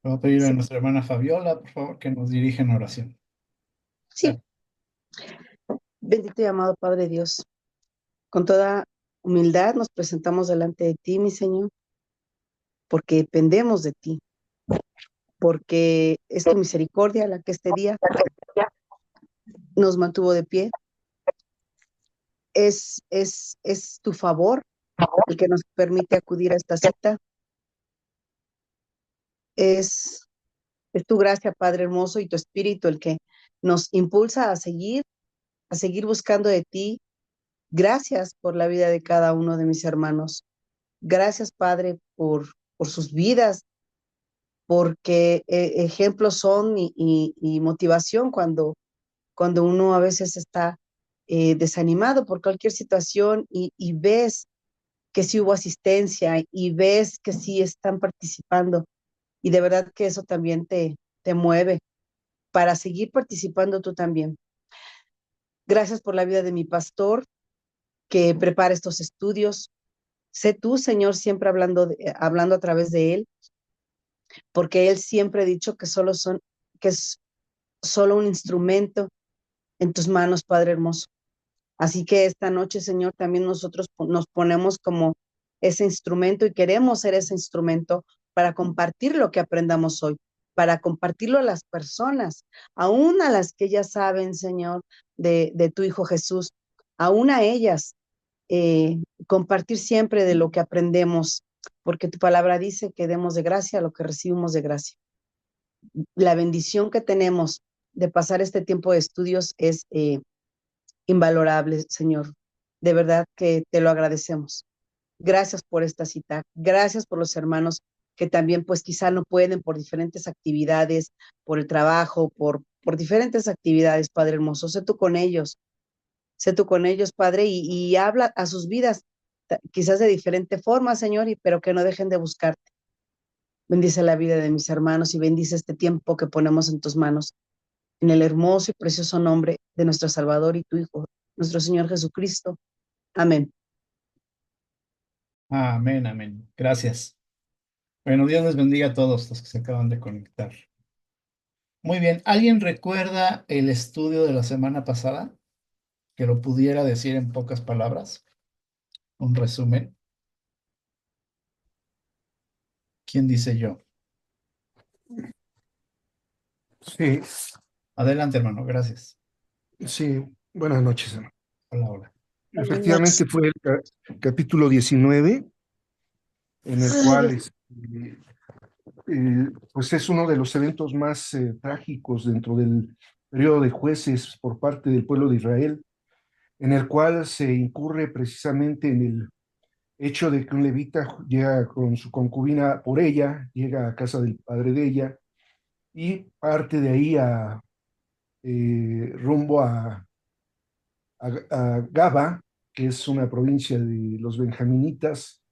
Voy a pedir a Sí, nuestra hermana Fabiola, por favor, que nos dirija en oración. sí. Bendito y amado Padre Dios, con toda humildad nos presentamos delante de ti, mi Señor, porque dependemos de ti, porque es tu misericordia la que este día nos mantuvo de pie, es tu favor el que nos permite acudir a esta cita, es, es tu gracia, Padre hermoso, y tu espíritu el que nos impulsa a seguir buscando de ti. Gracias por la vida de cada uno de mis hermanos. Gracias, Padre, por sus vidas, porque ejemplos son y motivación cuando uno a veces está desanimado por cualquier situación y ves que sí hubo asistencia y ves que sí están participando y de verdad que eso también te mueve para seguir participando tú también. Gracias por la vida de mi pastor que prepara estos estudios. Sé tú, Señor, siempre hablando a través de él, porque él siempre ha dicho que es solo un instrumento en tus manos, Padre hermoso. Así que esta noche, Señor, también nosotros nos ponemos como ese instrumento y queremos ser ese instrumento para compartir lo que aprendamos hoy, para compartirlo a las personas, aún a las que ya saben, Señor, de tu Hijo Jesús, aún a ellas, compartir siempre de lo que aprendemos, porque tu palabra dice que demos de gracia lo que recibimos de gracia. La bendición que tenemos de pasar este tiempo de estudios es invalorable, Señor. De verdad que te lo agradecemos. Gracias por esta cita. Gracias por los hermanos que también pues quizá no pueden por diferentes actividades, por el trabajo, por diferentes actividades, Padre hermoso. Sé tú con ellos, Padre, y habla a sus vidas, quizás de diferente forma, Señor, pero que no dejen de buscarte. Bendice la vida de mis hermanos y bendice este tiempo que ponemos en tus manos, en el hermoso y precioso nombre de nuestro Salvador y tu Hijo, nuestro Señor Jesucristo. Amén. Amén, amén. Gracias. Bueno, Dios les bendiga a todos los que se acaban de conectar. Muy bien, ¿alguien recuerda el estudio de la semana pasada? Que lo pudiera decir en pocas palabras, un resumen. ¿Quién dice yo? Sí, Adelante, hermano, gracias. sí, buenas noches, hermano. Hola, hola. Buenas noches. Efectivamente fue el capítulo 19, en el Ay, cual Dios. pues es uno de los eventos más trágicos dentro del periodo de jueces por parte del pueblo de Israel, en el cual se incurre precisamente en el hecho de que un levita llega con su concubina por ella, llega a casa del padre de ella y parte de ahí rumbo a Gaba, que es una provincia de los benjaminitas,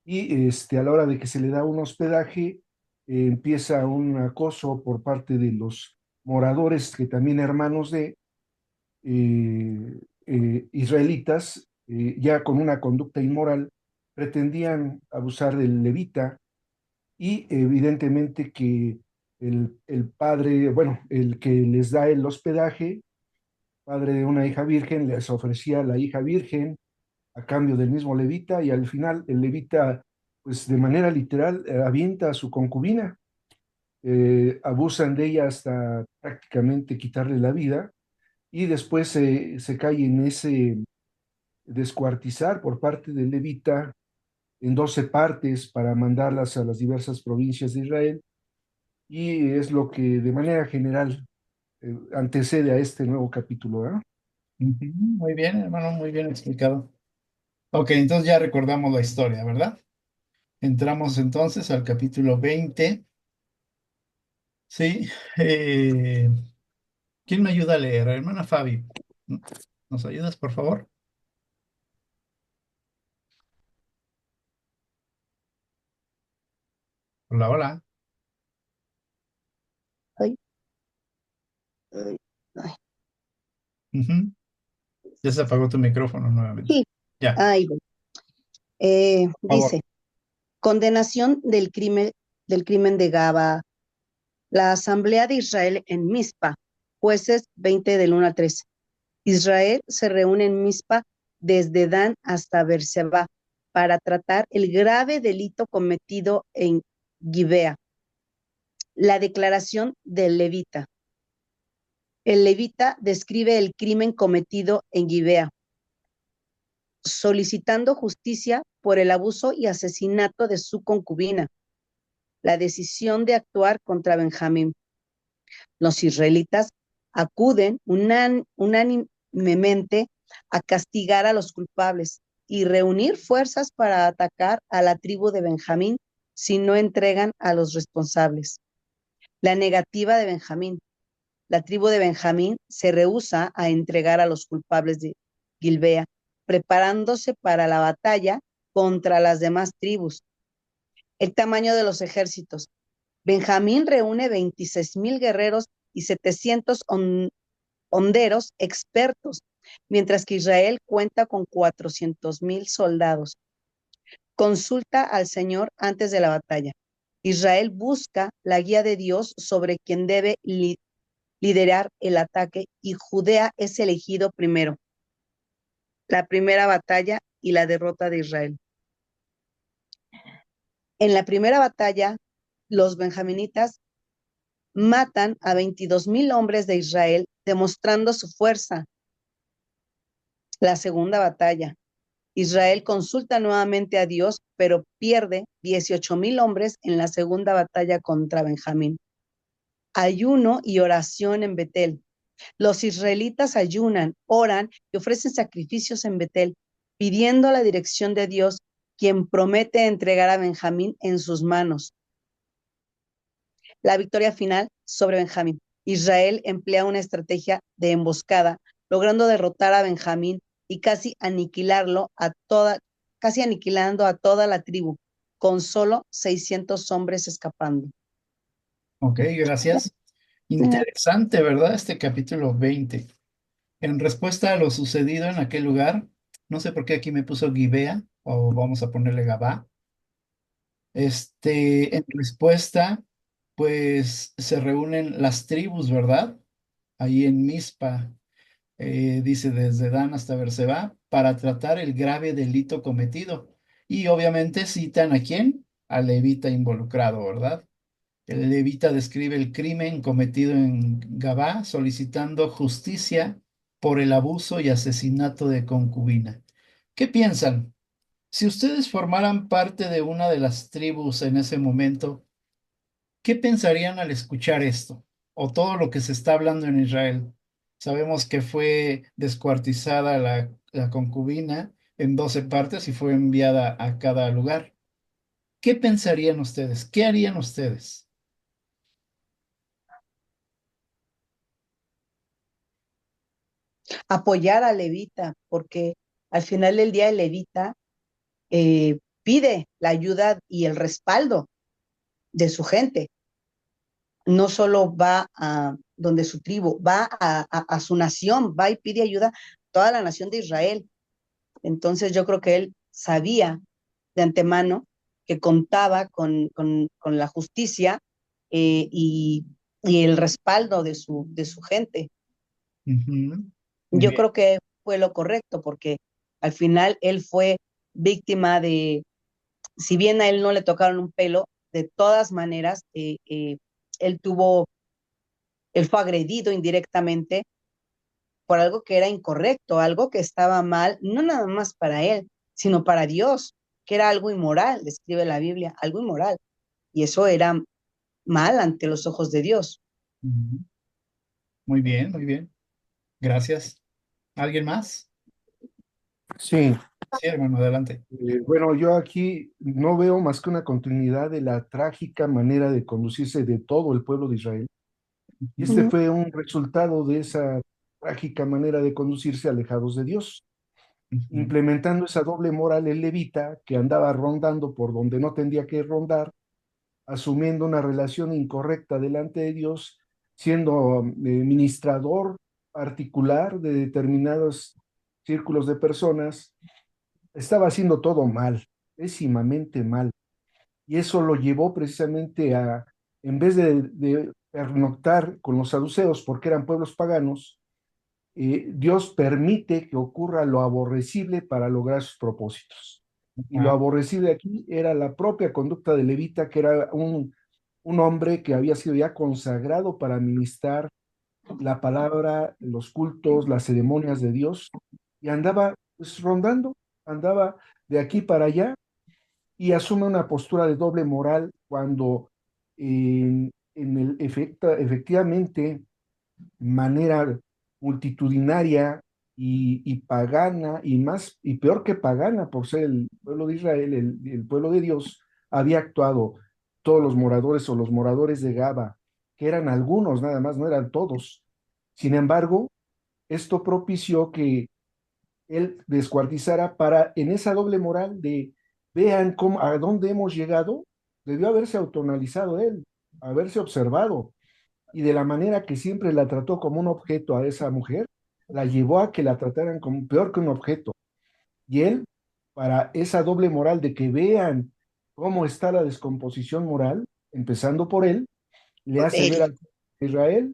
y a la hora de que se le da un hospedaje, empieza un acoso por parte de los moradores, que también hermanos de israelitas, ya con una conducta inmoral, pretendían abusar del levita y evidentemente que el padre, bueno, el que les da el hospedaje, padre de una hija virgen, les ofrecía la hija virgen a cambio del mismo levita y al final el levita, pues de manera literal, avienta a su concubina, abusan de ella hasta prácticamente quitarle la vida y después se cae en ese descuartizar por parte del levita en 12 partes para mandarlas a las diversas provincias de Israel y es lo que de manera general antecede a este nuevo capítulo, ¿verdad? Ujú, muy bien, hermano, muy bien explicado. Ok, entonces ya recordamos la historia, ¿verdad? Entramos entonces al capítulo 20. Sí. eh, ¿Quién me ayuda a leer? Hermana Fabi, ¿nos ayudas, por favor? Hola, hola. Ay, ay, ay. Ujú. Ya se apagó tu micrófono nuevamente. Sí, Ya, ay, bueno. por favor. Dice, condenación del crimen de Gaba. La asamblea de Israel en Mizpa, Jueces 20 del 1 al 13. Israel se reúne en Mizpa desde Dan hasta Beerseba para tratar el grave delito cometido en Gibea. La declaración del levita. El levita describe el crimen cometido en Gibea, solicitando justicia por el abuso y asesinato de su concubina, la decisión de actuar contra Benjamín. Los israelitas acuden unánimemente a castigar a los culpables y reunir fuerzas para atacar a la tribu de Benjamín si no entregan a los responsables. La negativa de Benjamín. La tribu de Benjamín se rehúsa a entregar a los culpables de Gilbea, preparándose para la batalla contra las demás tribus. El tamaño de los ejércitos. Benjamín reúne 26,000 guerreros y 700 honderos expertos, mientras que Israel cuenta con 400,000 soldados. Consulta al Señor antes de la batalla. Israel busca la guía de Dios sobre quien debe liderar el ataque y Judea es elegido primero. La primera batalla y la derrota de Israel. En la primera batalla, los benjaminitas matan a 22,000 hombres de Israel, demostrando su fuerza. La segunda batalla. Israel consulta nuevamente a Dios, pero pierde 18,000 hombres en la segunda batalla contra Benjamín. Ayuno y oración en Betel. Los israelitas ayunan, oran y ofrecen sacrificios en Betel, pidiendo la dirección de Dios, quien promete entregar a Benjamín en sus manos. La victoria final sobre Benjamín. Israel emplea una estrategia de emboscada, logrando derrotar a Benjamín y casi aniquilando a toda la tribu, con solo 600 hombres escapando. Ok, gracias. Interesante, ¿verdad? Este capítulo 20. En respuesta a lo sucedido en aquel lugar, no sé por qué aquí me puso Gibea, o vamos a ponerle Gabá. En respuesta, pues se reúnen las tribus, ¿verdad? Ahí en Mizpa, dice desde Dan hasta Beerseba, para tratar el grave delito cometido. Y obviamente citan a quién, al levita involucrado, ¿verdad? El levita describe el crimen cometido en Gabá, solicitando justicia por el abuso y asesinato de concubina. ¿Qué piensan? Si ustedes formaran parte de una de las tribus en ese momento, ¿qué pensarían al escuchar esto? O todo lo que se está hablando en Israel. Sabemos que fue descuartizada la concubina en 12 partes y fue enviada a cada lugar. ¿Qué pensarían ustedes? ¿Qué harían ustedes? Apoyar al levita, porque al final del día el levita pide la ayuda y el respaldo de su gente. No solo va a donde su tribu, va a su nación, va y pide ayuda a toda la nación de Israel. Entonces yo creo que él sabía de antemano que contaba con la justicia eh, y, y el respaldo de su gente. Ujú. Muy Yo bien. creo que fue lo correcto, porque al final él fue víctima de, si bien a él no le tocaron un pelo, de todas maneras, él tuvo, él fue agredido indirectamente por algo que era incorrecto, algo que estaba mal, no nada más para él, sino para Dios, que era algo inmoral, describe la Biblia, algo inmoral. Y eso era mal ante los ojos de Dios. Ujú. Muy bien, muy bien. Gracias. ¿Alguien más? Sí, Sí, hermano, adelante. bueno, yo aquí no veo más que una continuidad de la trágica manera de conducirse de todo el pueblo de Israel. Y Ujú, este fue un resultado de esa trágica manera de conducirse alejados de Dios, ujú, implementando esa doble moral el levita que andaba rondando por donde no tendría que rondar, asumiendo una relación incorrecta delante de Dios, siendo ministrador particular de determinados círculos de personas, estaba haciendo todo mal, pésimamente mal. Y eso lo llevó precisamente a, en vez de pernoctar con los saduceos porque eran pueblos paganos, Dios permite que ocurra lo aborrecible para lograr sus propósitos. Y lo Ah, aborrecible aquí era la propia conducta de Levita, que era un hombre que había sido ya consagrado para ministrar la palabra, los cultos, las ceremonias de Dios, y andaba pues, rondando, andaba de aquí para allá y asume una postura de doble moral cuando en el efectivamente manera multitudinaria y pagana y más y peor que pagana por ser el pueblo de Israel, el pueblo de Dios, había actuado todos los moradores o los moradores de Gaba, que eran algunos nada más, no eran todos. Sin embargo, esto propició que él descuartizara para en esa doble moral de vean cómo a dónde hemos llegado, debió haberse autonalizado él, haberse observado y de la manera que siempre la trató como un objeto a esa mujer, la llevó a que la trataran como peor que un objeto. Y él, para esa doble moral de que vean cómo está la descomposición moral, empezando por él, le Por hace ver él. a Israel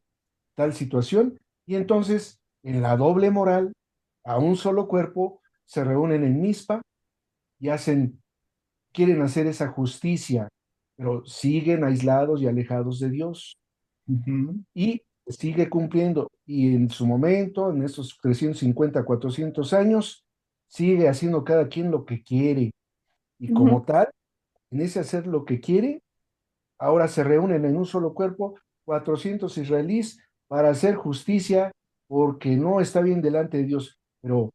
tal situación y entonces en la doble moral, a un solo cuerpo, se reúnen en Mizpa y quieren hacer esa justicia, pero siguen aislados y alejados de Dios ujú, y sigue cumpliendo. Y en su momento, en estos 350 400 años, sigue haciendo cada quien lo que quiere. Y Ujú. como tal, en ese hacer lo que quiere, ahora se reúnen en un solo cuerpo 400 israelíes para hacer justicia porque no está bien delante de Dios. Pero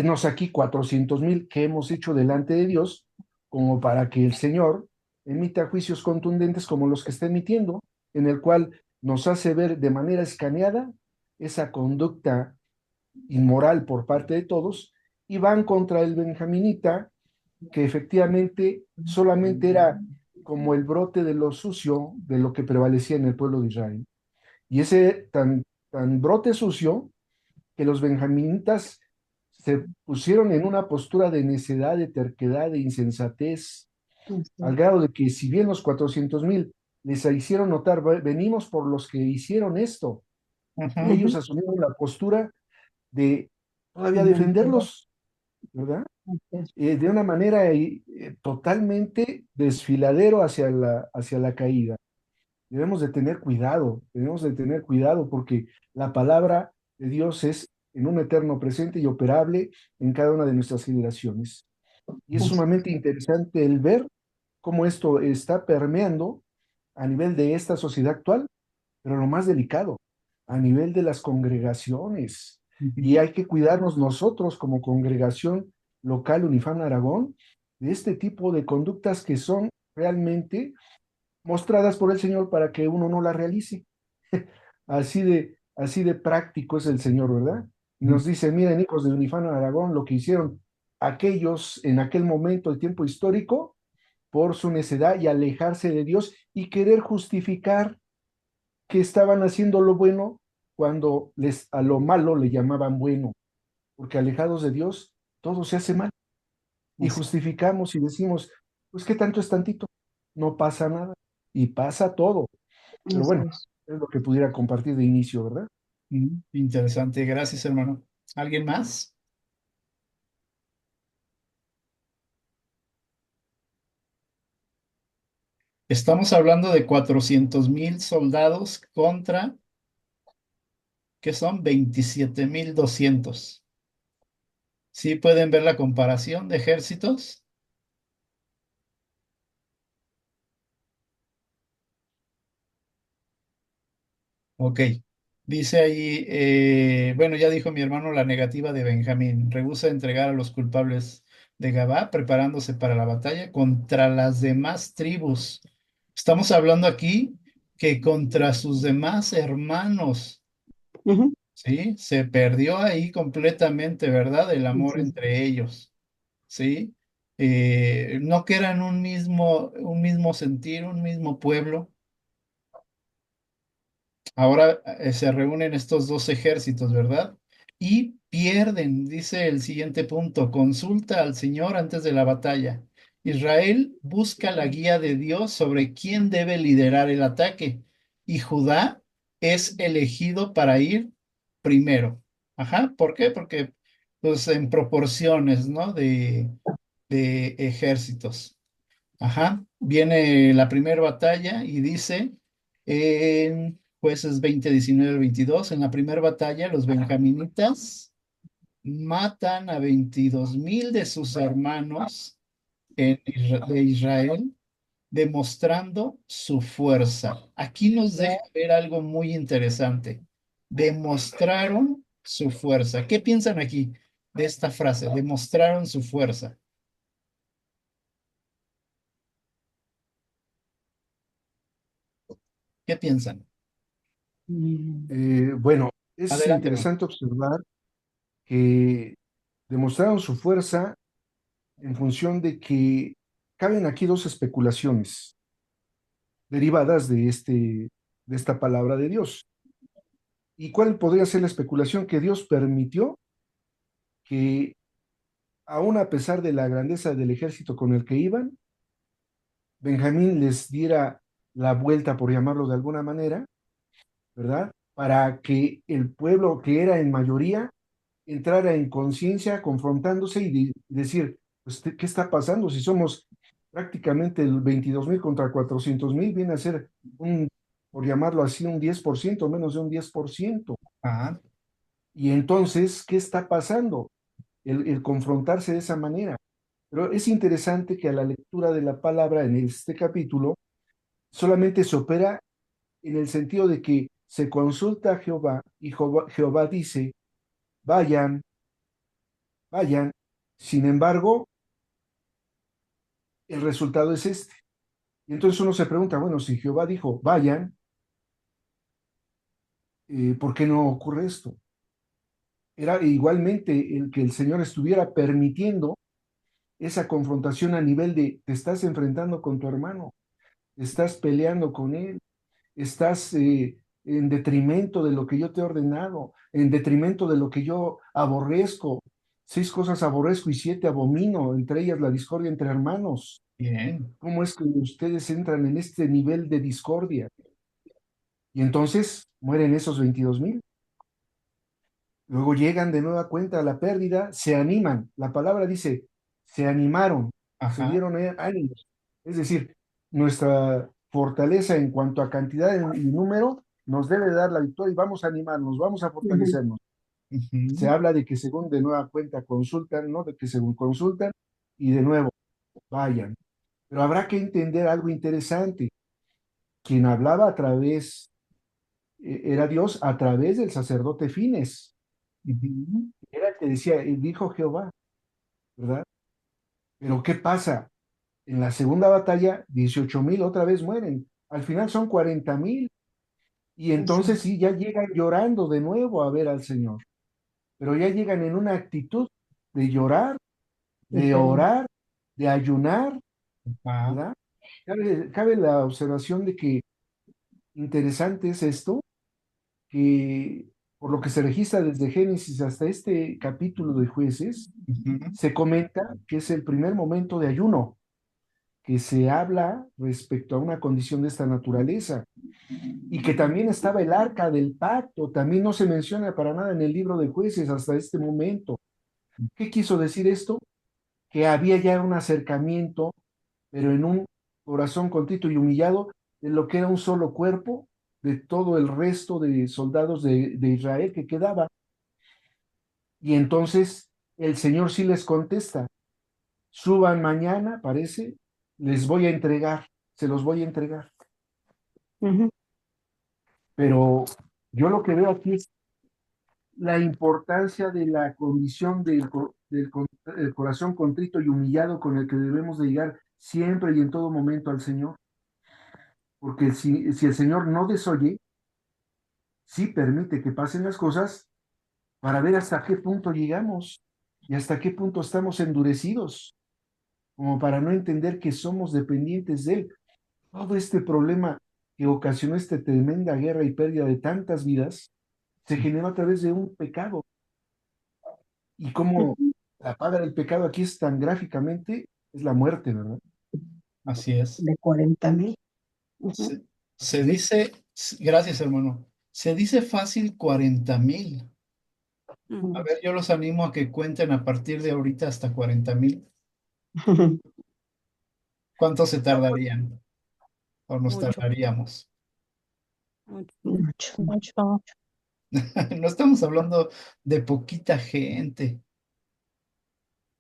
nos aquí 400,000 que hemos hecho delante de Dios como para que el Señor emita juicios contundentes como los que está emitiendo, en el cual nos hace ver de manera escaneada esa conducta inmoral por parte de todos y van contra el benjaminita que efectivamente solamente era como el brote de lo sucio de lo que prevalecía en el pueblo de Israel. Y ese tan brote sucio que los benjaminitas se pusieron en una postura de necedad, de terquedad, de insensatez, al grado de que si bien los 400,000 les hicieron notar, venimos por los que hicieron esto, ujú, ellos Ujú. asumieron la postura de todavía Ujú. defenderlos, ¿verdad? De una manera totalmente desfiladero hacia la caída. Debemos de tener cuidado porque la palabra de Dios es en un eterno presente y operable en cada una de nuestras generaciones. Y es sumamente interesante el ver cómo esto está permeando a nivel de esta sociedad actual, pero lo más delicado, a nivel de las congregaciones. Y ujú, hay que cuidarnos nosotros como congregación local Unifam Aragón de este tipo de conductas que son realmente mostradas por el Señor para que uno no las realice. Así de práctico es el Señor, ¿verdad? ujú. Nos dice, miren, hijos de Unifano Aragón, lo que hicieron aquellos en aquel momento, el tiempo histórico, por su necedad y alejarse de Dios y querer justificar que estaban haciendo lo bueno cuando a lo malo le llamaban bueno, porque alejados de Dios todo se hace mal y Así, justificamos y decimos, pues qué tanto es tantito, no pasa nada y pasa todo. Pero Así bueno, es. es lo que pudiera compartir de inicio, ¿verdad? interesante, gracias, hermano. ¿Alguien más? Estamos hablando de 400,000 soldados contra, que son 27,200. ¿Sí pueden ver la comparación de ejércitos? Ok. Dice ahí, bueno, ya dijo mi hermano la negativa de Benjamín. Rehúsa entregar a los culpables de Gabá, preparándose para la batalla contra las demás tribus. Estamos hablando aquí que contra sus demás hermanos, Ujú. ¿sí? Se perdió ahí completamente, ¿verdad? El amor Así es. entre ellos, ¿sí? No que eran un mismo sentir, un mismo pueblo. Ahora se reúnen estos dos ejércitos, ¿verdad? Y pierden, dice el siguiente punto, consulta al Señor antes de la batalla. Israel busca la guía de Dios sobre quién debe liderar el ataque. y Judá es elegido para ir primero. Ajá, ¿por qué? Porque pues en proporciones, ¿no? De ejércitos. Ajá, viene la primera batalla y dice en Jueces 20, 19 al 22, en la primera batalla los benjaminitas matan a 22,000 de sus hermanos de Israel, demostrando su fuerza. Aquí nos deja ver algo muy interesante. Demostraron su fuerza. ¿Qué piensan aquí de esta frase? Demostraron su fuerza. ¿Qué piensan? Bueno, es Adelante, hermano. interesante observar que demostraron su fuerza en función de que caben aquí dos especulaciones derivadas de esta palabra de Dios. ¿Y cuál podría ser la especulación? Que Dios permitió que, aun a pesar de la grandeza del ejército con el que iban, Benjamín les diera la vuelta, por llamarlo de alguna manera, ¿verdad? Para que el pueblo, que era en mayoría, entrara en conciencia, confrontándose y decir, pues, ¿qué está pasando? Si somos prácticamente el 22,000 contra 400,000, viene a ser un, por llamarlo así, un 10%, menos de un 10%. Ajá. Y entonces, ¿qué está pasando? El confrontarse de esa manera. Pero es interesante que a la lectura de la palabra en este capítulo solamente se opera en el sentido de que se consulta a Jehová y Jehová dice, vayan, vayan. Sin embargo, el resultado es este. Y entonces uno se pregunta, bueno, si Jehová dijo, vayan, ¿por qué no ocurre esto? Era igualmente el que el Señor estuviera permitiendo esa confrontación a nivel de, te estás enfrentando con tu hermano, estás peleando con él, estás en detrimento de lo que yo te he ordenado, en detrimento de lo que yo aborrezco. 6 cosas aborrezco y 7 abomino, entre ellas la discordia entre hermanos. Bien. ¿Cómo es que ustedes entran en este nivel de discordia? Y entonces mueren esos 22,000. Luego llegan de nueva cuenta a la pérdida, se animan. La palabra dice, se animaron, se Ajá. dieron ánimos. Es decir, nuestra fortaleza en cuanto a cantidad y número nos debe dar la victoria y vamos a animarnos, vamos a Ujú. fortalecernos. Se Ujú, habla de que según de nueva cuenta consultan, ¿no? De que según consultan y de nuevo vayan. Pero habrá que entender algo interesante. Quien hablaba a través, era Dios a través del sacerdote Fines. ujú, Era el que decía, dijo Jehová, ¿verdad? Pero ¿qué pasa? En la segunda batalla, 18,000 otra vez mueren. Al final son 40,000. Y Eso, entonces sí, ya llegan llorando de nuevo a ver al Señor. Pero ya llegan en una actitud de llorar, de diferente. orar, de ayunar, ajá, ¿verdad? Cabe la observación de que interesante es esto, que por lo que se registra desde Génesis hasta este capítulo de Jueces, ujú, se comenta que es el primer momento de ayuno que se habla respecto a una condición de esta naturaleza y que también estaba el arca del pacto, también no se menciona para nada en el libro de Jueces hasta este momento. ¿Qué quiso decir esto? Que había ya un acercamiento, pero en un corazón contrito y humillado, de lo que era un solo cuerpo de todo el resto de soldados de Israel que quedaba. Y entonces el Señor sí les contesta, suban mañana, parece, les voy a entregar, se los voy a entregar. Ujú. Pero yo lo que veo aquí es la importancia de la condición del corazón contrito y humillado con el que debemos de llegar siempre y en todo momento al Señor. Porque si el Señor no desoye, sí permite que pasen las cosas para ver hasta qué punto llegamos y hasta qué punto estamos endurecidos, como para no entender que somos dependientes de Él. Todo este problema que ocasionó esta tremenda guerra y pérdida de tantas vidas se generó a través de un pecado. Y como la paga del pecado aquí es tan gráficamente, es la muerte, ¿verdad? así es. De 40,000. Ujú. Se, se dice Gracias, hermano. Se dice fácil 40,000. A Mm, ver, yo los animo a que cuenten a partir de ahorita hasta 40,000. ¿Cuánto se tardarían o nos mucho, tardaríamos? mucho. Mucho. Mucho. No estamos hablando de poquita gente,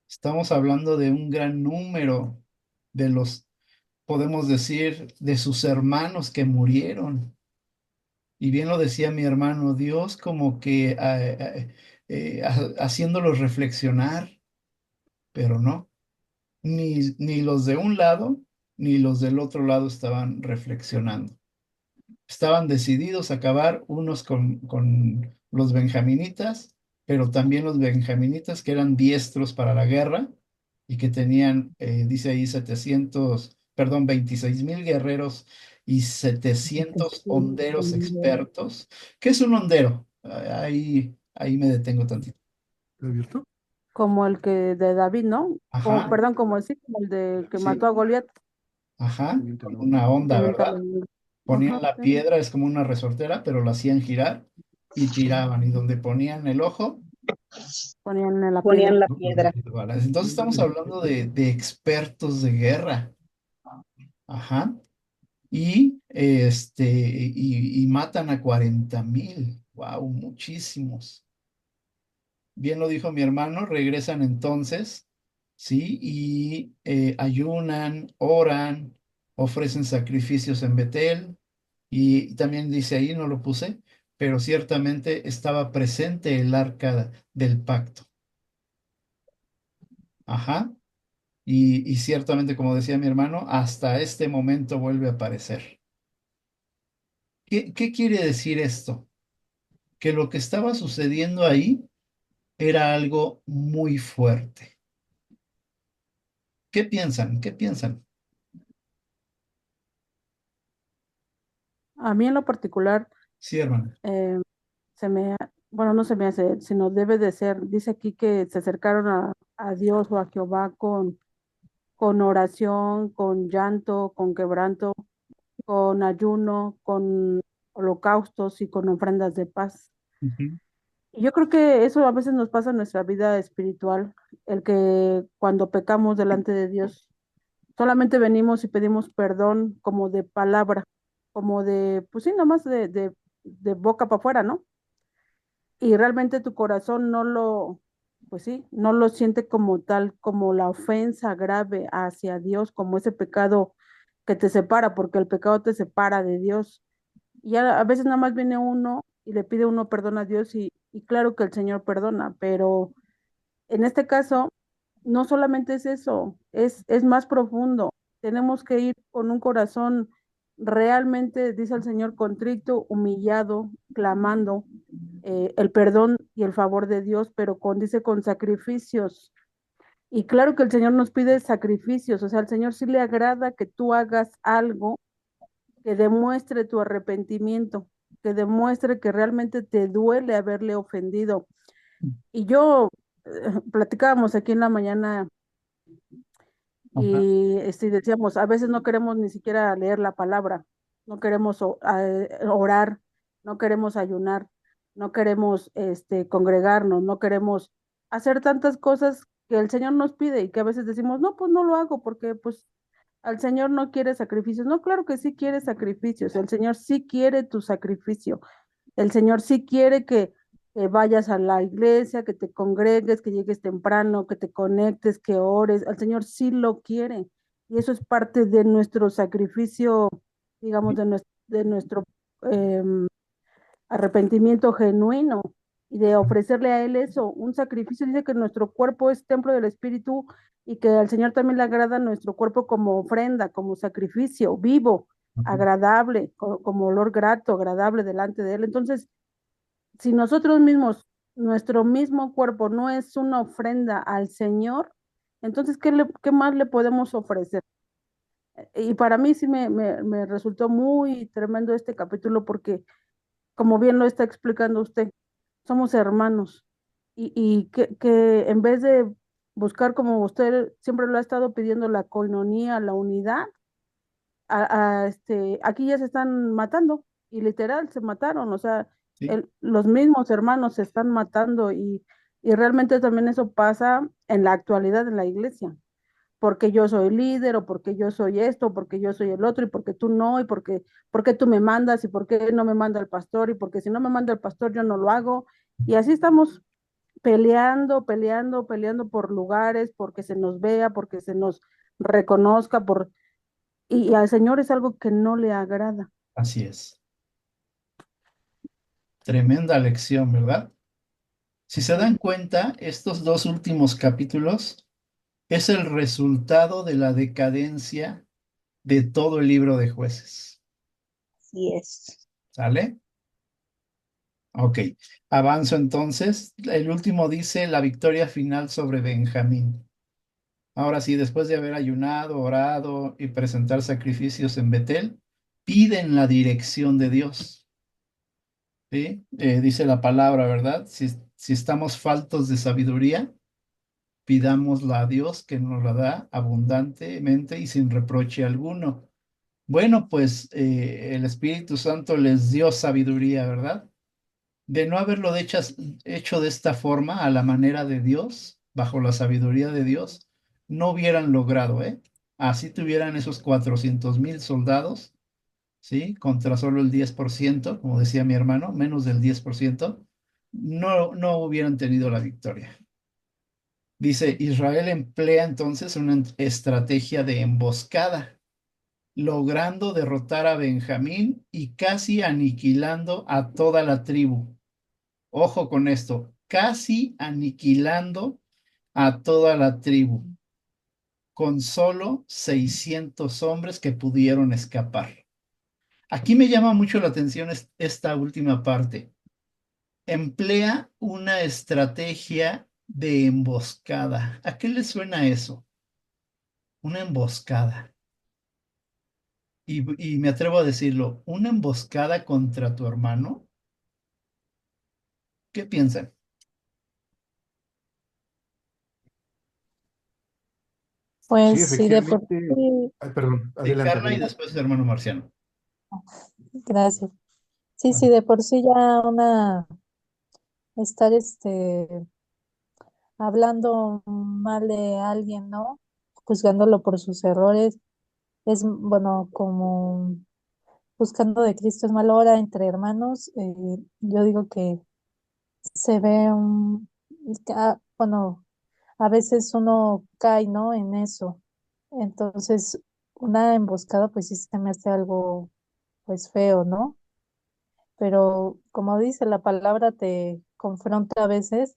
estamos hablando de un gran número de los, podemos decir, de sus hermanos que murieron. Y bien lo decía mi hermano, Dios como que haciéndolos reflexionar, pero no, ni los de un lado ni los del otro lado estaban reflexionando. Estaban decididos a acabar unos con los benjaminitas, pero también los benjaminitas que eran diestros para la guerra y que tenían, dice ahí, 26,000 guerreros y 700 honderos expertos. ¿Qué es un hondero? Ahí me detengo tantito. ¿Está abierto? Como el que de David, ¿no? Como, Ajá, perdón, como sí, como el de que sí, mató a Goliat, ajá, con Aviéntalo. una que onda, avienta la. ¿verdad? Ponían Ajá, la piedra, es como una resortera, pero la hacían girar y tiraban. Y donde ponían el ojo, ponían en la piedra. Ponían la ¿No? piedra. balas. Entonces estamos hablando de expertos de guerra. Ajá. Y matan a 40,000. Wow, muchísimos. Bien lo dijo mi hermano, regresan entonces, ¿sí? Y ayunan, oran, ofrecen sacrificios en Betel. Y también dice ahí, no lo puse, pero ciertamente estaba presente el arca del pacto. Ajá. Y ciertamente, como decía mi hermano, hasta este momento vuelve a aparecer. ¿Qué quiere decir esto? Que lo que estaba sucediendo ahí era algo muy fuerte. ¿Qué piensan? ¿Qué piensan? A mí en lo particular, Sí, hermano. eh, se me, bueno, no se me hace, sino debe de ser, dice aquí que se acercaron a Dios o a Jehová con oración, con llanto, con quebranto, con ayuno, con holocaustos y con ofrendas de paz. Ujú, Y yo creo que eso a veces nos pasa en nuestra vida espiritual, el que cuando pecamos delante de Dios, solamente venimos y pedimos perdón como de palabra, como de, pues sí, nomás de boca para afuera, ¿no? Y realmente tu corazón no lo, pues sí, no lo siente como tal, como la ofensa grave hacia Dios, como ese pecado que te separa, porque el pecado te separa de Dios. Y a veces nada más viene uno y le pide uno perdón a Dios y claro que el Señor perdona, pero en este caso no solamente es eso, es más profundo. Tenemos que ir con un corazón realmente, dice el Señor, contrito, humillado, clamando el perdón y el favor de Dios, pero dice, con sacrificios. Y claro que el Señor nos pide sacrificios, o sea, al Señor sí le agrada que tú hagas algo que demuestre tu arrepentimiento, que demuestre que realmente te duele haberle ofendido. Y yo, platicábamos aquí en la mañana ajá, y decíamos, a veces no queremos ni siquiera leer la palabra, no queremos orar, no queremos ayunar, no queremos congregarnos, no queremos hacer tantas cosas que el Señor nos pide y que a veces decimos, no, pues no lo hago porque pues al Señor no quiere sacrificios. No, claro que sí quiere sacrificios, el Señor sí quiere tu sacrificio, el Señor sí quiere que vayas a la iglesia, que te congregues, que llegues temprano, que te conectes, que ores. El Señor sí lo quiere. Y eso es parte de nuestro sacrificio, digamos, de nuestro arrepentimiento genuino y de ofrecerle a Él eso, un sacrificio. Dice que nuestro cuerpo es templo del Espíritu y que al Señor también le agrada nuestro cuerpo como ofrenda, como sacrificio vivo, ajá. agradable, como olor grato, agradable delante de Él. Entonces, si nosotros mismos, nuestro mismo cuerpo no es una ofrenda al Señor, entonces, ¿qué más le podemos ofrecer? Y para mí sí me resultó muy tremendo este capítulo porque, como bien lo está explicando usted, somos hermanos y que en vez de buscar, como usted siempre lo ha estado pidiendo, la coinonía, la unidad, aquí ya se están matando y literal se mataron, o sea, Sí, los mismos hermanos se están matando y realmente también eso pasa en la actualidad en la iglesia, porque yo soy líder o porque yo soy esto, porque yo soy el otro y porque tú no, y porque tú me mandas y porque no me manda el pastor y porque si no me manda el pastor yo no lo hago. Y así estamos peleando, peleando, peleando por lugares, porque se nos vea, porque se nos reconozca, y al Señor es algo que no le agrada. así es. Tremenda lección, ¿verdad? Si se dan cuenta, estos dos últimos capítulos es el resultado de la decadencia de todo el libro de Jueces. Así es. ¿Sale? Ok, avanzo entonces. El último dice la victoria final sobre Benjamín. Ahora sí, después de haber ayunado, orado y presentar sacrificios en Betel, piden la dirección de Dios. ¿Sí? Dice la palabra, ¿verdad? Si estamos faltos de sabiduría, pidámosla a Dios que nos la da abundantemente y sin reproche alguno. Bueno, pues el Espíritu Santo les dio sabiduría, ¿verdad? De no haberlo hecho de esta forma, a la manera de Dios, bajo la sabiduría de Dios, no hubieran logrado, ¿eh? Así tuvieran esos 400,000 soldados, ¿sí? Contra solo el 10%, como decía mi hermano, menos del 10%, no hubieran tenido la victoria. Dice, Israel emplea entonces una estrategia de emboscada, logrando derrotar a Benjamín y casi aniquilando a toda la tribu. Ojo con esto, casi aniquilando a toda la tribu, con solo 600 hombres que pudieron escapar. Aquí me llama mucho la atención esta última parte. Emplea una estrategia de emboscada. ¿A qué le suena eso? Una emboscada. Y me atrevo a decirlo, una emboscada contra tu hermano. ¿Qué piensan? Sí, Pues sí, de por efectivamente. sí, Ay, perdón, Sí, adelante, Carla y adelante. después hermano Marciano. gracias. Sí, sí, de por sí ya estar hablando mal de alguien, ¿no? Juzgándolo por sus errores, es, bueno, como buscando de Cristo es malo ahora entre hermanos, yo digo que se ve bueno, a veces uno cae, ¿no? En eso. Entonces, una emboscada, pues sí se me hace algo, pues feo, ¿no? Pero como dice, la palabra te confronta a veces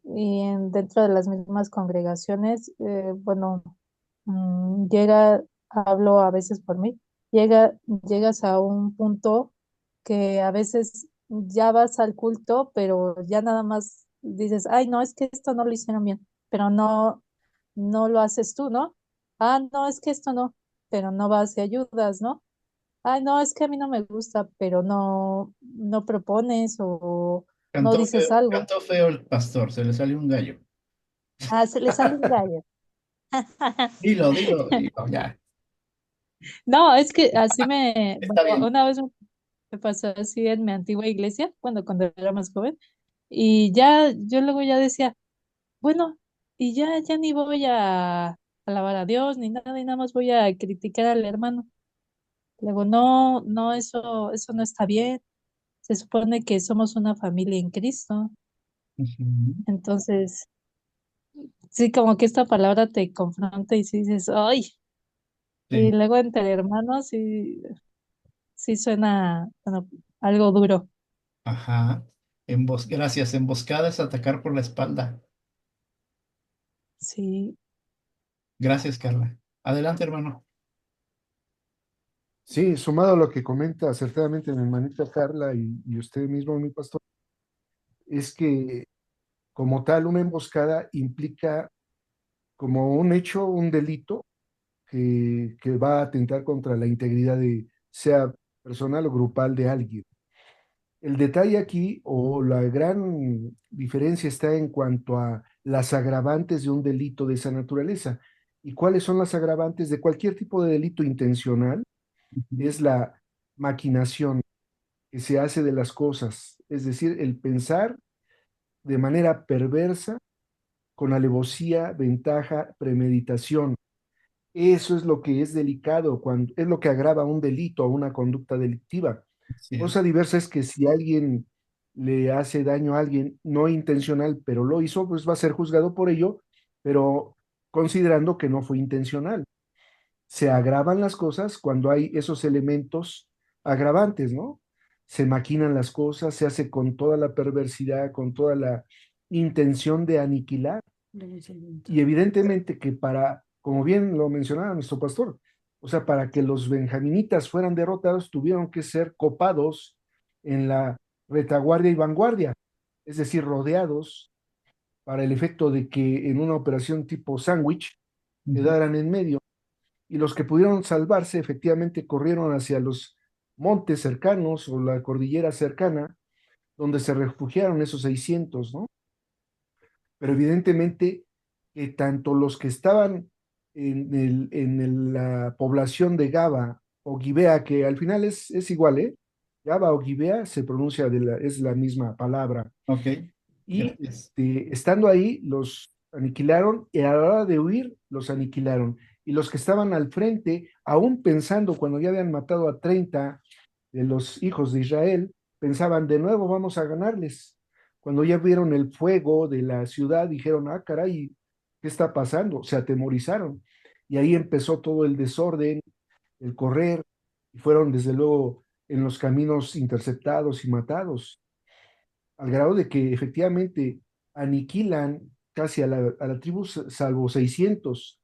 y dentro de las mismas congregaciones, bueno, hablo a veces por mí, llegas a un punto que a veces ya vas al culto, pero ya nada más dices, ay, no, es que esto no lo hicieron bien, pero no lo haces tú, ¿no? Ah, no, es que esto no, pero no vas y ayudas, ¿no? Ay, no, es que a mí no me gusta, pero no propones o no dices algo. Cantó feo el pastor, se le salió un gallo. Ah, se le sale un gallo. Dilo, ya. No, es que así Está bueno, bien. una vez me pasó así en mi antigua iglesia, cuando era más joven, y ya, yo luego ya decía, bueno, y ya ni voy a alabar a Dios ni nada, y nada más voy a criticar al hermano. Luego, no, eso no está bien. Se supone que somos una familia en Cristo. Ujú. Entonces, sí, como que esta palabra te confronta y sí dices, ay, y Sí, luego entre hermanos sí suena, bueno, algo duro. ajá. Gracias. Emboscada es atacar por la espalda. Sí, Gracias, Carla. Adelante, hermano. Sí, sumado a lo que comenta acertadamente mi hermanita Carla y usted mismo, mi pastor, es que como tal una emboscada implica como un hecho, un delito que va a atentar contra la integridad de sea personal o grupal de alguien. El detalle aquí o la gran diferencia está en cuanto a las agravantes de un delito de esa naturaleza. ¿Y cuáles son las agravantes de cualquier tipo de delito intencional? Ujú. Es la maquinación, que se hace de las cosas, es decir, el pensar de manera perversa, con alevosía, ventaja, premeditación. Eso es lo que es delicado, cuando, es lo que agrava un delito o una conducta delictiva. Así Cosa es. diversa es que si alguien le hace daño a alguien no intencional, pero lo hizo, pues va a ser juzgado por ello, pero considerando que no fue intencional. Se agravan las cosas cuando hay esos elementos agravantes, ¿no? Se maquinan las cosas, se hace con toda la perversidad, con toda la intención de aniquilar. Y evidentemente que para, como bien lo mencionaba nuestro pastor, o sea, para que los benjaminitas fueran derrotados, tuvieron que ser copados en la retaguardia y vanguardia, es decir, rodeados para el efecto de que en una operación tipo sándwich Ujú. quedaran en medio. Y los que pudieron salvarse efectivamente corrieron hacia los montes cercanos o la cordillera cercana, donde se refugiaron esos 600, ¿no? Pero evidentemente que tanto los que estaban la población de Gaba o Gibea, que al final es igual, ¿eh? Gaba o Gibea se pronuncia, es la misma palabra. Ok, Y gracias. estando ahí, los aniquilaron y a la hora de huir, los aniquilaron. Y los que estaban al frente, aún pensando cuando ya habían matado a 30 de los hijos de Israel, pensaban, de nuevo vamos a ganarles. Cuando ya vieron el fuego de la ciudad, dijeron, ah, caray, ¿qué está pasando? Se atemorizaron. Y ahí empezó todo el desorden, el correr, y fueron desde luego en los caminos interceptados y matados, al grado de que efectivamente aniquilan casi a la tribu, salvo 600,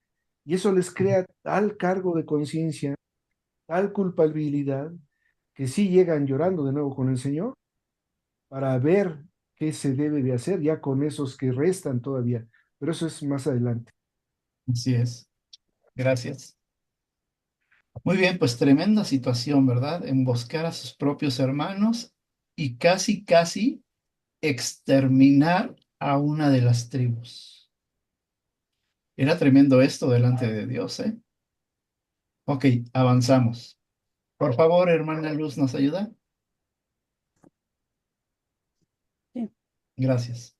y eso les crea tal cargo de conciencia, tal culpabilidad, que sí llegan llorando de nuevo con el Señor para ver qué se debe de hacer ya con esos que restan todavía, pero eso es más adelante. Así es. Gracias. Muy bien, pues tremenda situación, ¿verdad? Emboscar a sus propios hermanos y casi, casi exterminar a una de las tribus. Era tremendo esto delante de Dios, ¿eh? Ok, avanzamos. Por favor, hermana Luz, ¿nos ayuda? Sí. Gracias.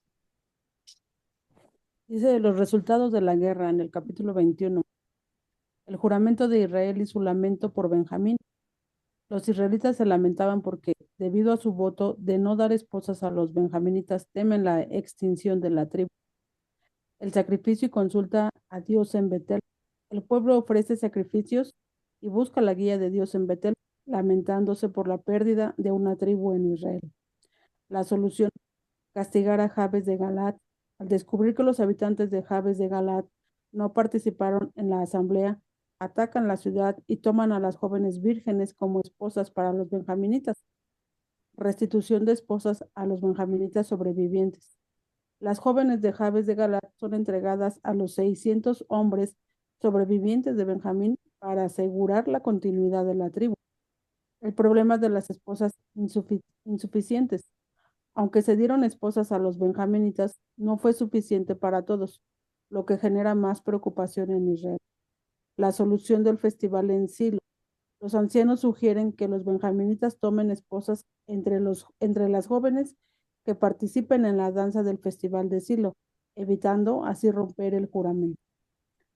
Dice los resultados de la guerra en el capítulo 21. El juramento de Israel y su lamento por Benjamín. Los israelitas se lamentaban porque, debido a su voto de no dar esposas a los benjaminitas, temen la extinción de la tribu. El sacrificio y consulta a Dios en Betel. El pueblo ofrece sacrificios y busca la guía de Dios en Betel, lamentándose por la pérdida de una tribu en Israel. La solución: castigar a Jabes de Galaad. Al descubrir que los habitantes de Jabes de Galaad no participaron en la asamblea, atacan la ciudad y toman a las jóvenes vírgenes como esposas para los benjaminitas. Restitución de esposas a los benjaminitas sobrevivientes. Las jóvenes de Jabes de Galaad son entregadas a los 600 hombres sobrevivientes de Benjamín para asegurar la continuidad de la tribu. El problema de las esposas insuficientes. Aunque se dieron esposas a los benjaminitas, no fue suficiente para todos, lo que genera más preocupación en Israel. La solución del festival en Silo. Los ancianos sugieren que los benjaminitas tomen esposas entre las jóvenes que participen en la danza del festival de Silo, evitando así romper el juramento.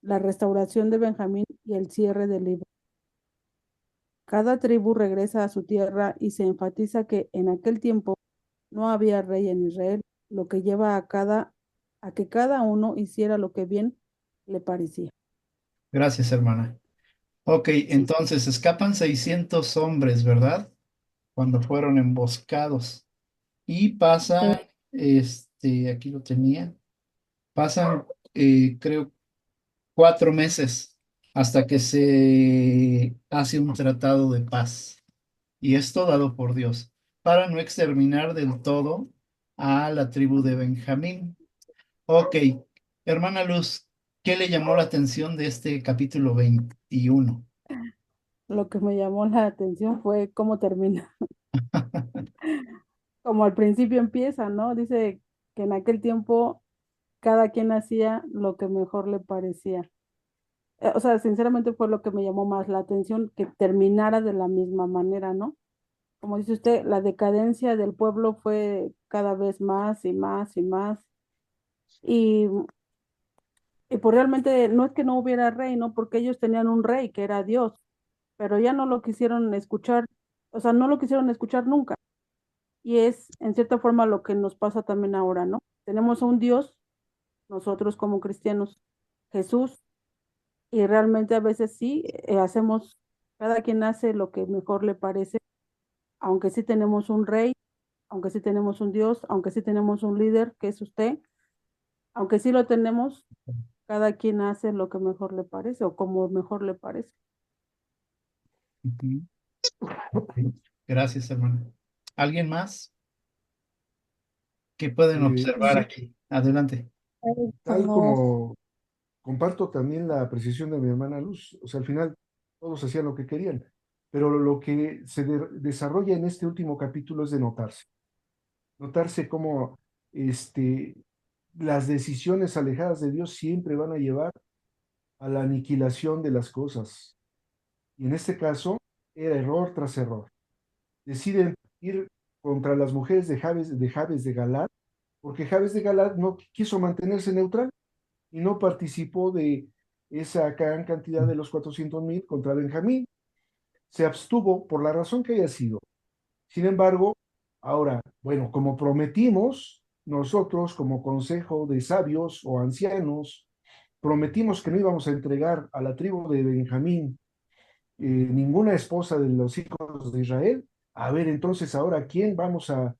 La restauración de Benjamín y el cierre del libro. Cada tribu regresa a su tierra y se enfatiza que en aquel tiempo no había rey en Israel, lo que lleva a que cada uno hiciera lo que bien le parecía. Gracias, hermana. Ok, Sí, entonces escapan 600 hombres, ¿verdad? Cuando fueron emboscados. Y sí. pasa, aquí lo tenía, pasan, creo, 4 meses hasta que se hace un tratado de paz. Y esto dado por Dios, para no exterminar del todo a la tribu de Benjamín. Ok, hermana Luz, ¿qué le llamó la atención de este capítulo 21? Lo que me llamó la atención fue cómo termina. Como al principio empieza, ¿no? Dice que en aquel tiempo cada quien hacía lo que mejor le parecía. O sea, sinceramente fue lo que me llamó más la atención, que terminara de la misma manera, ¿no? como dice usted, la decadencia del pueblo fue cada vez más y más y más. Y, y pues realmente no es que no hubiera rey, ¿no? Porque ellos tenían un rey que era Dios, pero ya no lo quisieron escuchar, o sea, no lo quisieron escuchar nunca. Y es en cierta forma lo que nos pasa también ahora, ¿no? Tenemos a un Dios, nosotros como cristianos, Jesús, y realmente a veces sí hacemos, cada quien hace lo que mejor le parece, aunque sí tenemos un rey, aunque sí tenemos un Dios, aunque sí tenemos un líder, que es usted, aunque sí lo tenemos, cada quien hace lo que mejor le parece o como mejor le parece. Ujú. Ok. Gracias, hermano. ¿Alguien más? ¿Qué pueden observar Sí, aquí? Adelante. tal Como, como comparto también la apreciación de mi hermana Luz, o sea, al final todos hacían lo que querían, pero lo que se desarrolla en este último capítulo es de notarse cómo las decisiones alejadas de Dios siempre van a llevar a la aniquilación de las cosas. Y en este caso era error tras error. Deciden ir contra las mujeres de Jabes de Galad, porque Jabes de Galad no quiso mantenerse neutral y no participó de esa gran cantidad de los 400,000 contra Benjamín. Se abstuvo por la razón que haya sido. Sin embargo, ahora, bueno, como prometimos, nosotros como consejo de sabios o ancianos, prometimos que no íbamos a entregar a la tribu de Benjamín ninguna esposa de los hijos de Israel. A ver, entonces ahora, ¿a quién vamos a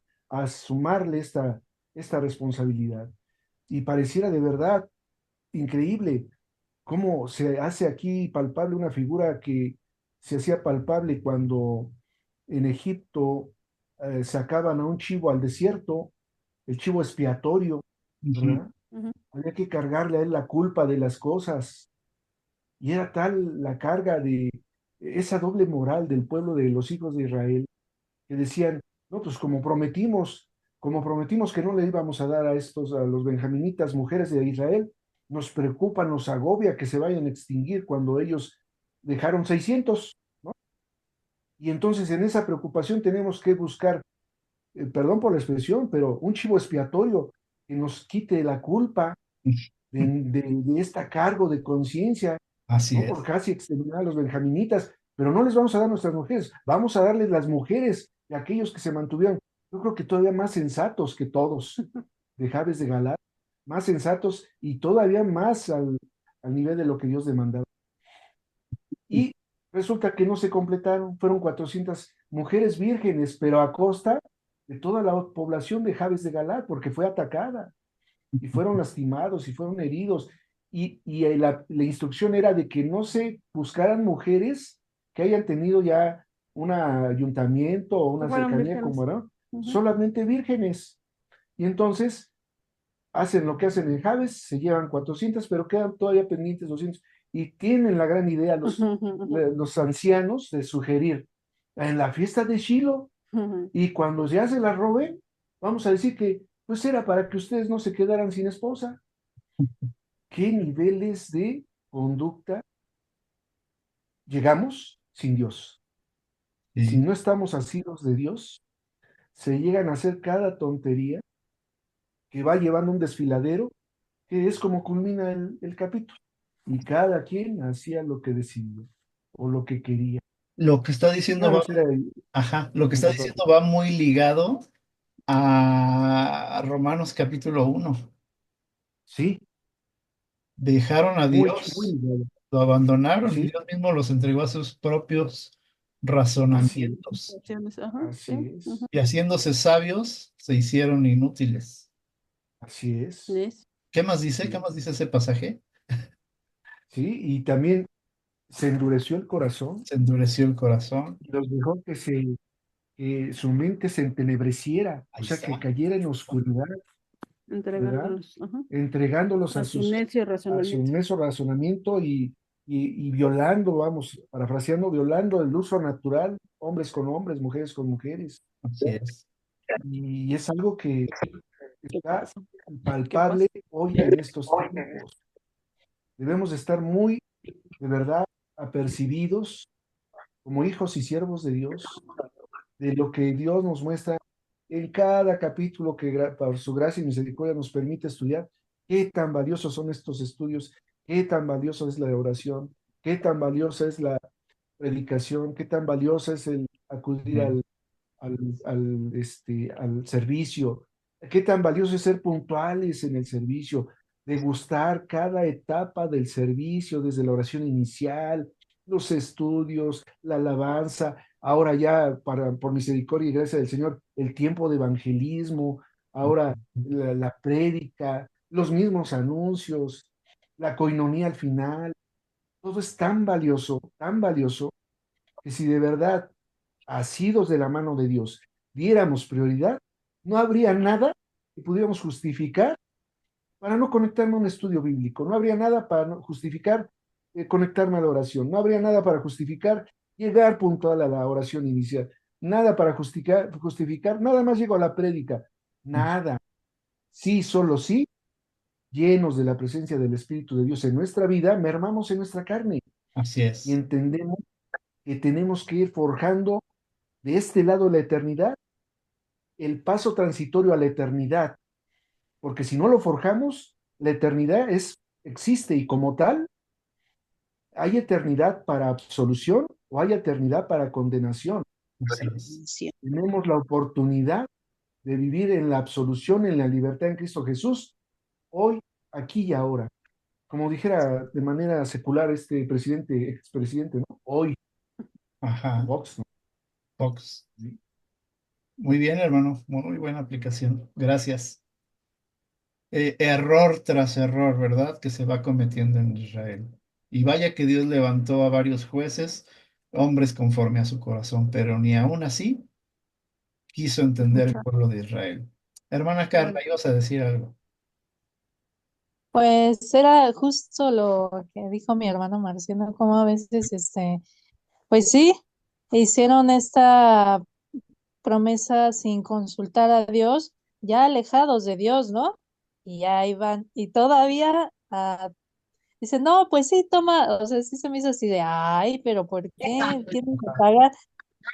sumarle esta responsabilidad? Y pareciera de verdad increíble cómo se hace aquí palpable una figura que se hacía palpable cuando en Egipto sacaban a un chivo al desierto, el chivo expiatorio, Ujú. ¿verdad? Ujú. Había que cargarle a él la culpa de las cosas. Y era tal la carga de esa doble moral del pueblo de los hijos de Israel, que decían, no, pues como prometimos que no le íbamos a dar a los benjaminitas, mujeres de Israel, nos preocupa, nos agobia que se vayan a extinguir cuando ellos dejaron 600, ¿no? Y entonces en esa preocupación tenemos que buscar, perdón por la expresión, pero un chivo expiatorio que nos quite la culpa de esta cargo de conciencia, Así ¿no? Por es. casi exterminar a los benjaminitas, pero no les vamos a dar nuestras mujeres, vamos a darles las mujeres de aquellos que se mantuvieron, yo creo que todavía más sensatos que todos, de Jabes de Galar, más sensatos y todavía más al nivel de lo que Dios demandaba. Y resulta que no se completaron, fueron 400 mujeres vírgenes, pero a costa de toda la población de Jabes de Galar, porque fue atacada y fueron lastimados y fueron heridos. Y la instrucción era de que no se buscaran mujeres que hayan tenido ya un ayuntamiento o Que una fueron cercanía como vírgenes. era, Ujú. solamente vírgenes. Y entonces hacen lo que hacen en Javes, se llevan 400, pero quedan todavía pendientes 200. Y tienen la gran idea Ujú, ujú, los ancianos de sugerir en la fiesta de Shiloh, ujú. y cuando ya se la roben, vamos a decir que pues era para que ustedes no se quedaran sin esposa. ¿Qué niveles de conducta llegamos sin Dios? Si Sí. no estamos asidos de Dios, se llegan a hacer cada tontería que va llevando un desfiladero, que es como culmina el capítulo. Y cada quien hacía lo que decidió o lo que quería. Lo que está diciendo Claro, va, ese era ajá, lo que el está razón. diciendo va muy ligado a Romanos capítulo 1. Sí, Dejaron a muy, muy Dios, ligado. lo abandonaron y Sí, Dios mismo los entregó a sus propios así es, razonamientos. Opciones, ajá, así sí. Ujú. es, Y haciéndose sabios, se hicieron inútiles. así es. Es. ¿Qué más dice? ¿Qué Sí, más dice ese pasaje? sí, y también se endureció el corazón Se endureció el corazón. y los dejó que su mente se entenebreciera, o Ahí sea, que está. cayera en oscuridad, ¿verdad? Entregándolos, ajá, Entregándolos a su necio a su razonamiento. necio razonamiento y violando, vamos, parafraseando, violando el uso natural, hombres con hombres, mujeres con mujeres. Así es. Y es algo que está ¿Qué pasa? palpable hoy en estos tiempos. Debemos de estar muy, de verdad, apercibidos como hijos y siervos de Dios de lo que Dios nos muestra en cada capítulo que por su gracia y misericordia nos permite estudiar. Qué tan valiosos son estos estudios, qué tan valioso es la oración, qué tan valiosa es la predicación, qué tan valiosa es el acudir Ujú. al servicio, qué tan valioso es ser puntuales en el servicio, degustar cada etapa del servicio, desde la oración inicial, los estudios, la alabanza, ahora ya por misericordia y gracia del Señor, el tiempo de evangelismo, ahora la prédica, los mismos anuncios, la coinonía al final, todo es tan valioso, que si de verdad asidos de la mano de Dios, diéramos prioridad, no habría nada que pudiéramos justificar para no conectarme a un estudio bíblico, no habría nada para justificar conectarme a la oración, no habría nada para justificar llegar puntual a la oración inicial, nada para justificar, nada más llego a la prédica, nada. Sí, solo sí, llenos de la presencia del Espíritu de Dios en nuestra vida, mermamos en nuestra carne Así y es. entendemos que tenemos que ir forjando de este lado de la eternidad el paso transitorio a la eternidad, porque si no lo forjamos, la eternidad existe y como tal, hay eternidad para absolución o hay eternidad para condenación. Así es. Sí. Tenemos la oportunidad de vivir en la absolución, en la libertad en Cristo Jesús, hoy, aquí y ahora. Como dijera de manera secular este presidente, expresidente, ¿no? Hoy, Ajá. Vox, ¿no? Fox. Muy bien, hermano. Muy buena aplicación. Gracias. Error tras error, ¿verdad? Que se va cometiendo en Israel. Y vaya que Dios levantó a varios jueces, hombres conforme a su corazón, pero ni aún así quiso entender el pueblo de Israel. Hermana Carla, ibas a decir algo. Pues era justo lo que dijo mi hermano Marciano, como a veces, pues sí, hicieron esta promesa sin consultar a Dios, ya alejados de Dios, ¿no? Y ya iban, y todavía dicen, no, pues sí, toma, o sea, sí se me hizo así de, ay, pero ¿por qué tienen que pagar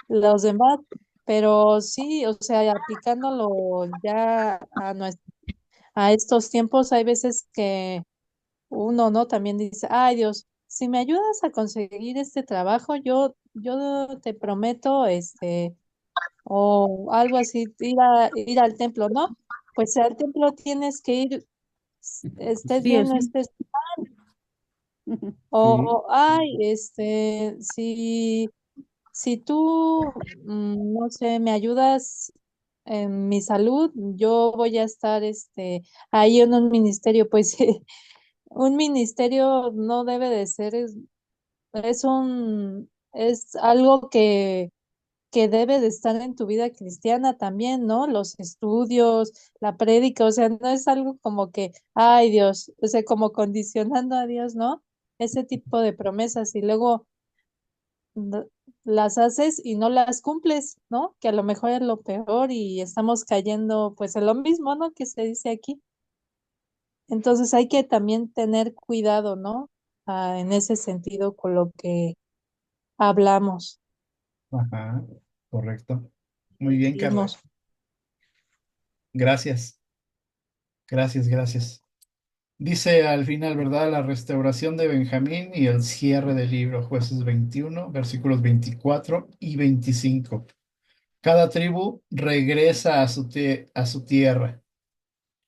los demás? Pero sí, o sea, aplicándolo ya a estos tiempos, hay veces que uno, ¿no? También dice, ay Dios, si me ayudas a conseguir este trabajo, yo te prometo, o algo así, ir al templo, ¿no? Pues al templo tienes que ir, estés Sí, bien, no sí. estés, Sí, ay, si tú, no sé, me ayudas en mi salud, yo voy a estar, ahí en un ministerio, pues un ministerio no debe de ser, es algo que debe de estar en tu vida cristiana también, ¿no? Los estudios, la prédica, o sea, no es algo como que, ay Dios, o sea, como condicionando a Dios, ¿no? Ese tipo de promesas y luego n- las haces y no las cumples, ¿no? Que a lo mejor es lo peor y estamos cayendo pues en lo mismo, ¿no? Que se dice aquí. Entonces hay que también tener cuidado, ¿no? En ese sentido con lo que hablamos, Ajá, correcto. Muy bien, Carla. decimos. Gracias, gracias, gracias. Dice al final, ¿verdad? La restauración de Benjamín y el cierre del libro, Jueces 21, versículos 24 y 25. Cada tribu regresa a a su tierra.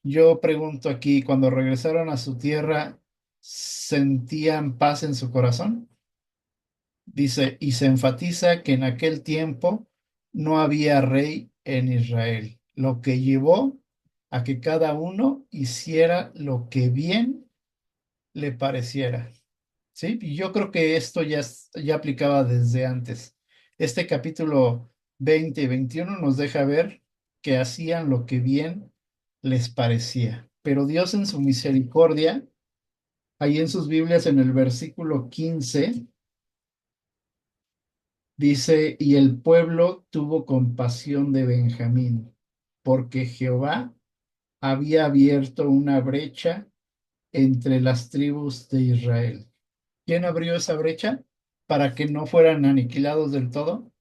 Yo pregunto aquí, cuando regresaron a su tierra, ¿sentían paz en su corazón? Dice, y se enfatiza que en aquel tiempo no había rey en Israel, lo que llevó a que cada uno hiciera lo que bien le pareciera. ¿Sí? Y yo creo que esto ya aplicaba desde antes. Este capítulo 20 y 21 nos deja ver que hacían lo que bien les parecía. Pero Dios en su misericordia, ahí en sus Biblias en el versículo 15 dice, y el pueblo tuvo compasión de Benjamín, porque Jehová había abierto una brecha entre las tribus de Israel. ¿Quién abrió esa brecha para que no fueran aniquilados del todo?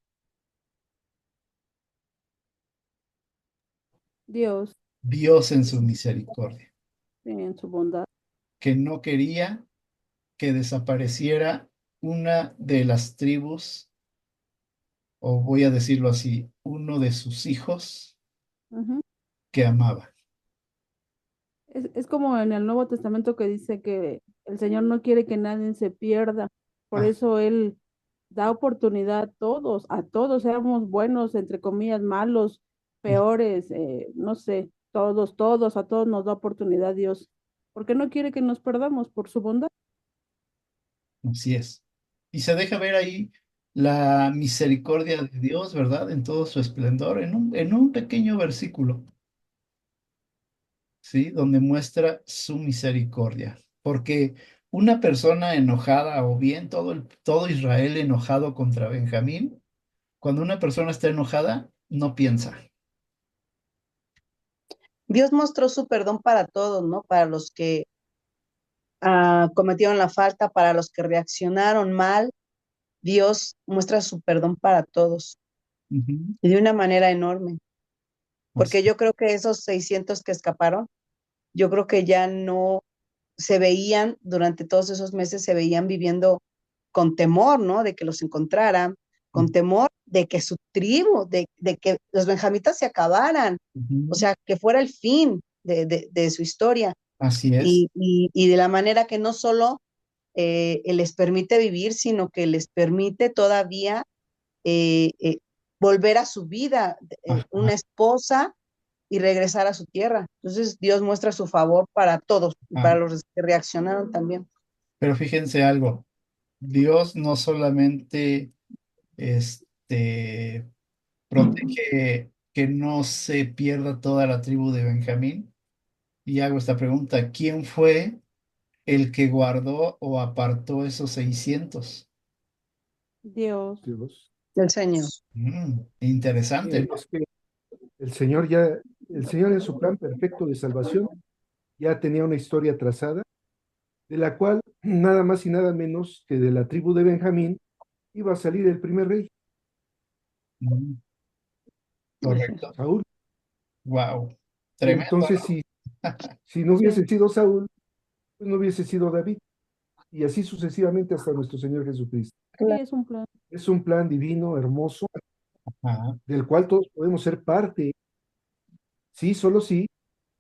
Dios, Dios en su misericordia, en su bondad. que no quería que desapareciera una de las tribus, o voy a decirlo así, uno de sus hijos Ujú. que amaba. Es como en el Nuevo Testamento que dice que el Señor no quiere que nadie se pierda. Por Ah, eso Él da oportunidad a todos, seamos buenos, entre comillas, malos, peores, no sé, todos, a todos nos da oportunidad Dios, porque no quiere que nos perdamos por su bondad. así es. Y se deja ver ahí la misericordia de Dios, ¿verdad? En todo su esplendor, en un pequeño versículo, ¿sí? Donde muestra su misericordia. Porque una persona enojada, o bien todo Israel enojado contra Benjamín, cuando una persona está enojada, no piensa. Dios mostró su perdón para todos, ¿no? Para los que cometieron la falta, para los que reaccionaron mal. Dios muestra su perdón para todos Ujú. y de una manera enorme, Así, porque yo creo que esos 600 que escaparon, yo creo que ya no se veían durante todos esos meses, se veían viviendo con temor, ¿no? De que los encontraran, con temor de que su tribu, de que los benjamitas se acabaran, o ujú. sea, que fuera el fin de su historia Así es, y de la manera que no solo les permite vivir, sino que les permite todavía eh, eh, volver a su vida, una ajá, esposa y regresar a su tierra. Entonces Dios muestra su favor para todos y para ajá. los que reaccionaron también. Pero fíjense algo, Dios no solamente este, protege que no se pierda toda la tribu de Benjamín, y hago esta pregunta, ¿quién fue el que guardó o apartó esos 600? Dios, Dios. El Señor. Interesante, ¿no? Es que el Señor ya, el Señor en su plan perfecto de salvación ya tenía una historia trazada, de la cual nada más y nada menos que de la tribu de Benjamín iba a salir el primer rey, Mm, correcto. Saúl. Wow. Y Tremendo, entonces, ¿no? si no sí, hubiese sido Saúl, pues no hubiese sido David, y así sucesivamente hasta nuestro Señor Jesucristo. sí, Claro. es un plan. Es un plan divino, hermoso, Ajá, del cual todos podemos ser parte. Sí, solo sí,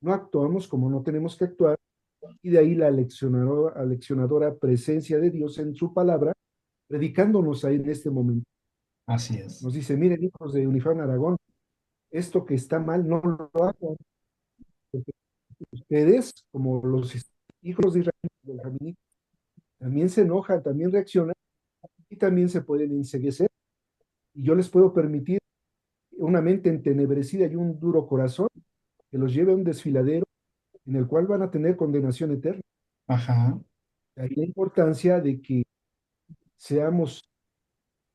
no actuamos como no tenemos que actuar, y de ahí la aleccionadora presencia de Dios en su palabra, predicándonos ahí en este momento. así es. Nos dice, miren, hijos de Unifán Aragón, esto que está mal no lo hagan. Porque ustedes, como los hijos de Israel, benjaminitas, también se enojan, también reaccionan y también se pueden enseguecer. Y yo les puedo permitir una mente entenebrecida y un duro corazón que los lleve a un desfiladero en el cual van a tener condenación eterna. Ajá, Ahí la importancia de que seamos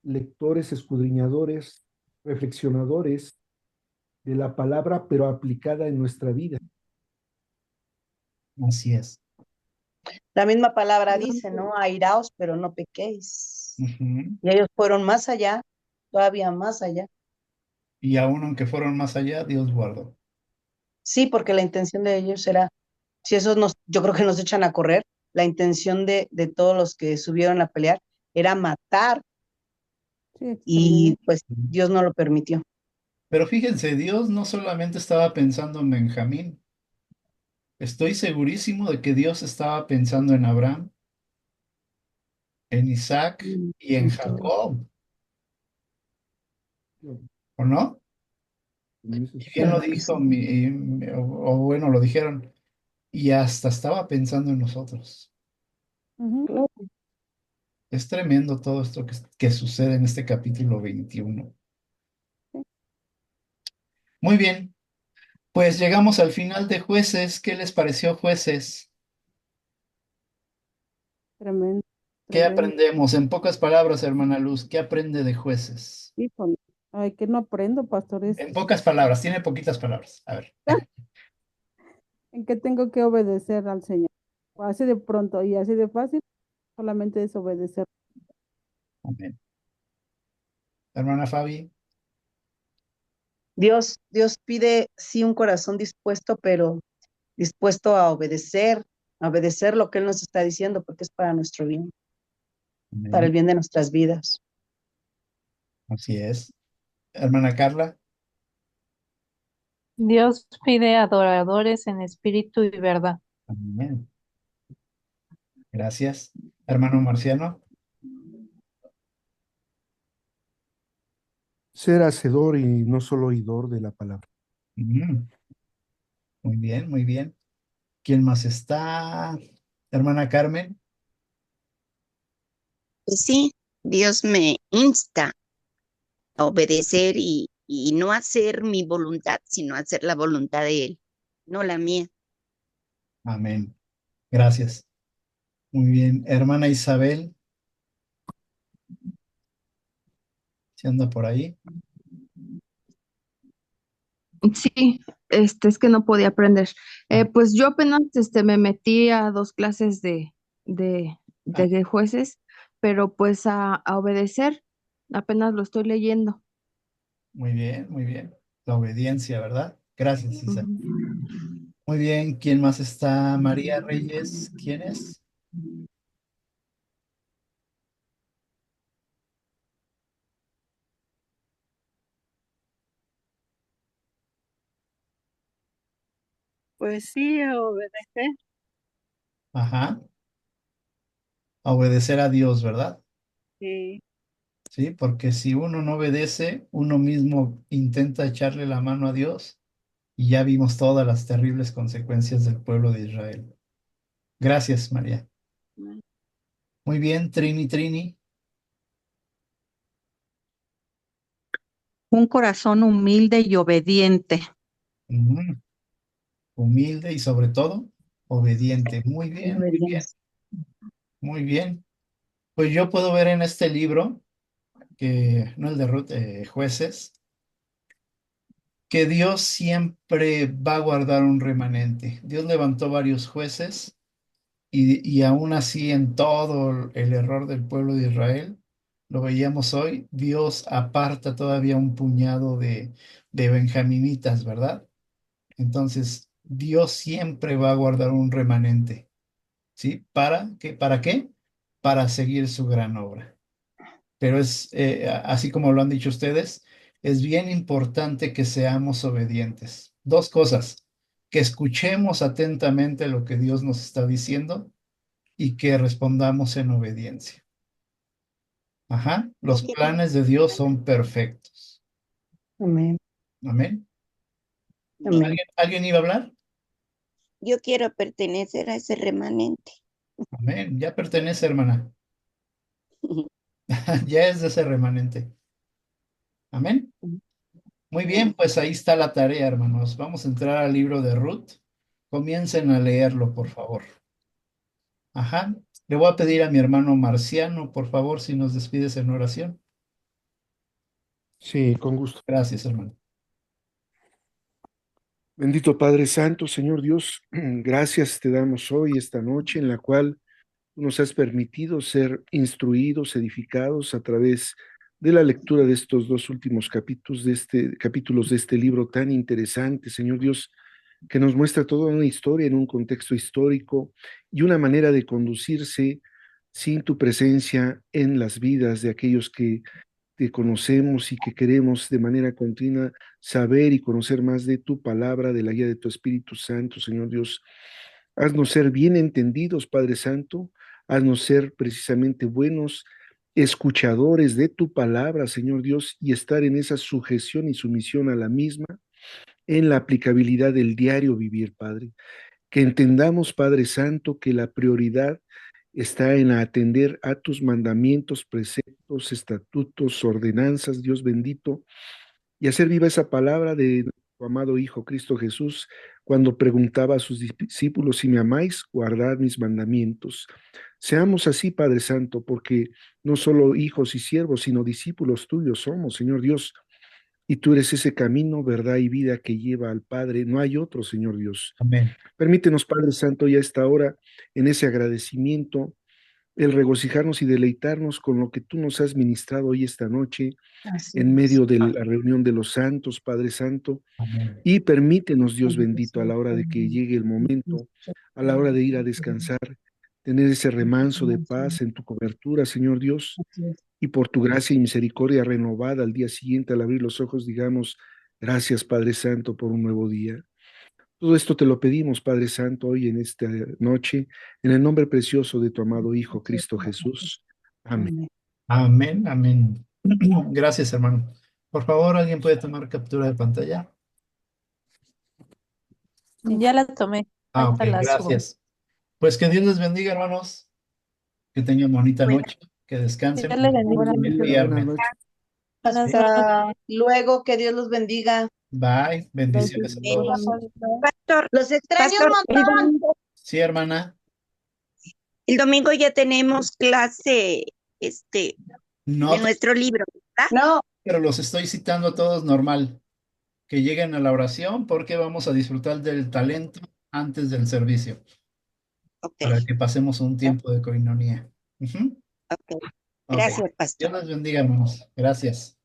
lectores, escudriñadores, reflexionadores de la palabra, pero aplicada en nuestra vida. así es. La misma palabra dice, ¿no? Airaos, pero no pequéis. Ujú. Y ellos fueron más allá, todavía más allá. Y aún aunque fueron más allá, Dios guardó. Sí, porque la intención de ellos era, si esos nos, yo creo que nos echan a correr, la intención de todos los que subieron a pelear era matar Sí, exterminar. y pues Dios no lo permitió. Pero fíjense, Dios no solamente estaba pensando en Benjamín, estoy segurísimo de que Dios estaba pensando en Abraham, en Isaac y en En todo. Jacob, ¿o no? Y bien lo Claro que dijo, sí. o bueno, lo dijeron, y hasta estaba pensando en nosotros. Ujú. Claro. Es tremendo todo esto que sucede en este capítulo 21. Sí, Muy bien, pues llegamos al final de Jueces. ¿Qué les pareció, Jueces? tremendo, ¿Qué tremendo. aprendemos? En pocas palabras, hermana Luz, ¿qué aprende de Jueces? Híjole. Ay, que no aprendo, pastores. En pocas palabras, tiene poquitas palabras. A ver. En que tengo que obedecer al Señor. Así de pronto y así de fácil, solamente es obedecer. Amén. Hermana Fabi. Dios pide sí un corazón dispuesto, pero dispuesto a obedecer lo que Él nos está diciendo, porque es para nuestro bien, para Amén. el bien de nuestras vidas. Así es. Hermana Carla. Dios pide adoradores en espíritu y verdad. Amén. Gracias. Hermano Marciano. Ser hacedor y no solo oidor de la palabra. Ujú. Muy bien, muy bien. ¿Quién más está? Hermana Carmen. Pues sí, Dios me insta a obedecer y no hacer mi voluntad, sino hacer la voluntad de Él, no la mía. Amén. Gracias. Muy bien. Hermana Isabel, si anda por ahí. Sí, es que no podía aprender. Pues yo apenas me metí a 2 clases de, Ah, de jueces, pero pues a obedecer, apenas lo estoy leyendo. muy bien, muy bien. La obediencia, ¿verdad? Gracias, Isa. Ujú. Muy bien. ¿Quién más está? María Reyes. ¿Quién es? Pues sí, obedecer. Ajá. A obedecer a Dios, ¿verdad? Sí. Sí, porque si uno no obedece, uno mismo intenta echarle la mano a Dios y ya vimos todas las terribles consecuencias del pueblo de Israel. Gracias, María. Muy bien, Trini, Trini. Un corazón humilde y obediente. Ujú. Humilde y sobre todo obediente. Muy bien, muy bien, Obediencia. muy bien. Pues yo puedo ver en este libro, que no el de Ruth, Jueces, que Dios siempre va a guardar un remanente. Dios levantó varios jueces y aún así en todo el error del pueblo de Israel, lo veíamos hoy, Dios aparta todavía un puñado de benjaminitas, ¿verdad? Entonces, Dios siempre va a guardar un remanente, ¿sí? ¿Para qué? ¿Para qué? Para seguir su gran obra. Pero así como lo han dicho ustedes, es bien importante que seamos obedientes. Dos cosas, que escuchemos atentamente lo que Dios nos está diciendo y que respondamos en obediencia. Ajá, Yo los quiero, planes de Dios son perfectos. Amén. Amén. Amén. ¿Alguien iba a hablar? yo quiero pertenecer a ese remanente. Amén. Ya pertenece, hermana. Ya es de ese remanente. Amén. Muy bien, pues ahí está la tarea, hermanos. Vamos a entrar al libro de Ruth. Comiencen a leerlo, por favor. Ajá. Le voy a pedir a mi hermano Marciano, por favor, si nos despides en oración. Sí, con gusto. Gracias, hermano. Bendito Padre Santo, Señor Dios, gracias te damos hoy, esta noche, en la cual tú nos has permitido ser instruidos, edificados a través de la lectura de estos dos últimos capítulos de este libro tan interesante, Señor Dios, que nos muestra toda una historia en un contexto histórico y una manera de conducirse sin tu presencia en las vidas de aquellos que te conocemos y que queremos de manera continua saber y conocer más de tu palabra, de la guía de tu Espíritu Santo, Señor Dios. Haznos ser bien entendidos, Padre Santo. Haznos ser precisamente buenos escuchadores de tu palabra, Señor Dios, y estar en esa sujeción y sumisión a la misma, en la aplicabilidad del diario vivir, Padre. Que entendamos, Padre Santo, que la prioridad está en atender a tus mandamientos, preceptos, estatutos, ordenanzas, Dios bendito, y hacer viva esa palabra de tu amado Hijo Cristo Jesús, cuando preguntaba a sus discípulos, si me amáis, guardad mis mandamientos. Seamos así, Padre Santo, porque no solo hijos y siervos, sino discípulos tuyos somos, Señor Dios, y tú eres ese camino, verdad y vida que lleva al Padre. No hay otro, Señor Dios. Amén. Permítenos, Padre Santo, ya a esta hora, en ese agradecimiento, el regocijarnos y deleitarnos con lo que tú nos has ministrado hoy esta noche Así en es. medio de la reunión de los santos, Padre Santo, Amén. y permítenos, Dios bendito, a la hora de que llegue el momento, a la hora de ir a descansar, tener ese remanso de paz en tu cobertura, Señor Dios, Así es. y por tu gracia y misericordia renovada al día siguiente, al abrir los ojos, digamos, gracias, Padre Santo, por un nuevo día. Todo esto te lo pedimos, Padre Santo, hoy en esta noche, en el nombre precioso de tu amado Hijo, Cristo Jesús. Amén. Amén. Amén, amén. Gracias, hermano. Por favor, ¿alguien puede tomar captura de pantalla? Ya la tomé. Ah, ok, Ahorita la subo. gracias. Pues que Dios les bendiga, hermanos. Que tengan bonita Cuida- noche, que descansen. Dios le bendiga. Buenas noches. Enviarme. Buenas noches. Buenas Hasta luego, que Dios los bendiga. Bye, bendiciones a todos. Pastor, Los extraño Pastor, un montón. Sí, hermana. el domingo ya tenemos clase, No, de nuestro libro, ¿verdad? No, pero los estoy citando a todos normal. Que lleguen a la oración porque vamos a disfrutar del talento antes del servicio, Ok, para que pasemos un tiempo de coinonía. Ujú. ok. Ok. Gracias, Pastor. Dios les bendiga, hermanos. Gracias.